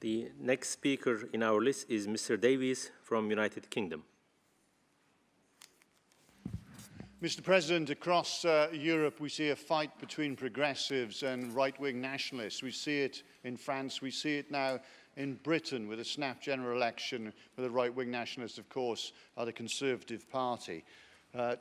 The next speaker in our list is Mr. Davies from United Kingdom. Mr. President, across Europe we see a fight between progressives and right-wing nationalists. We see it in France, we see it now in Britain with a snap general election where the right-wing nationalists, of course, are the Conservative Party.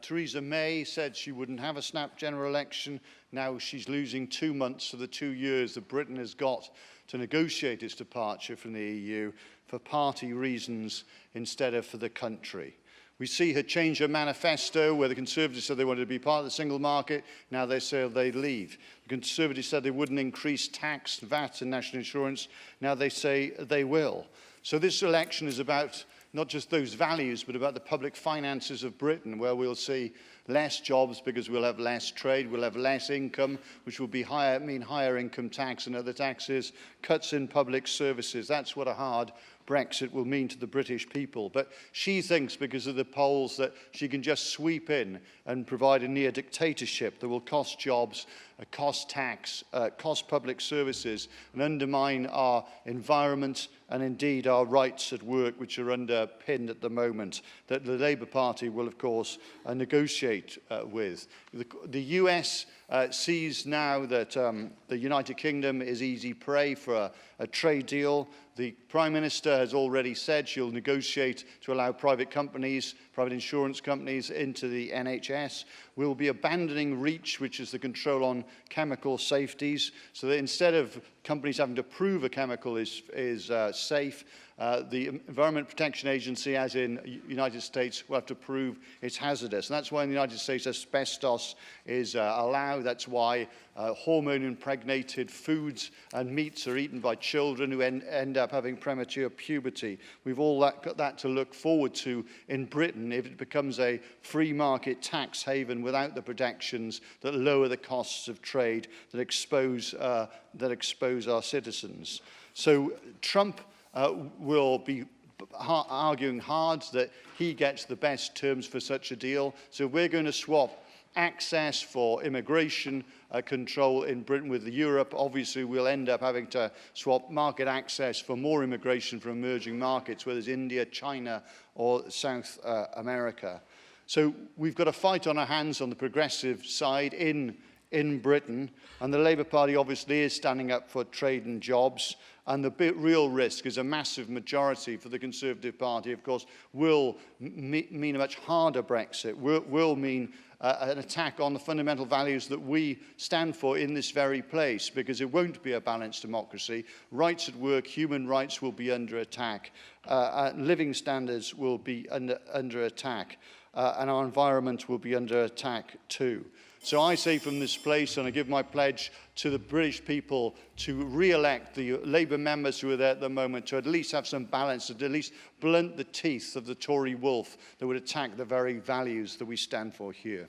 Theresa May said she wouldn't have a snap general election. Now she's losing 2 months of the 2 years that Britain has got to negotiate its departure from the EU for party reasons instead of for the country. We see her change her manifesto where the Conservatives said they wanted to be part of the single market. Now they say they'd leave. The Conservatives said they wouldn't increase tax, VAT and national insurance. Now they say they will. So this election is about not just those values, but about the public finances of Britain, where we'll see less jobs because we'll have less trade, we'll have less income, which will be mean higher income tax and other taxes, cuts in public services. That's what a hard Brexit will mean to the British people. But she thinks, because of the polls, that she can just sweep in and provide a near dictatorship that will cost jobs, cost tax, cost public services, and undermine our environment and indeed our rights at work, which are underpinned at the moment, that the Labour Party will, of course, negotiate with. The US sees now that the United Kingdom is easy prey for a trade deal. The Prime Minister has already said she'll negotiate to allow private companies, private insurance companies into the NHS. We'll be abandoning REACH, which is the control on chemical safeties, so that instead of companies having to prove a chemical is safe, the Environment Protection Agency, as in the United States, will have to prove it's hazardous. And that's why in the United States asbestos is allowed. That's why hormone-impregnated foods and meats are eaten by children who end up having premature puberty. We've all got that to look forward to in Britain if it becomes a free market tax haven without the protections that lower the costs of trade that expose our citizens. So Trump will be arguing hard that he gets the best terms for such a deal. So we're going to swap access for immigration control in Britain with Europe. Obviously, we'll end up having to swap market access for more immigration from emerging markets, whether it's India, China, or South America. So we've got a fight on our hands on the progressive side in Britain, and the Labour Party obviously is standing up for trade and jobs, and the real risk is a massive majority for the Conservative Party, of course, will mean a much harder Brexit, will mean an attack on the fundamental values that we stand for in this very place, because it won't be a balanced democracy. Rights at work, human rights will be under attack, living standards will be under attack, and our environment will be under attack too. So I say from this place, and I give my pledge to the British people to re-elect the Labour members who are there at the moment, to at least have some balance, to at least blunt the teeth of the Tory wolf that would attack the very values that we stand for here.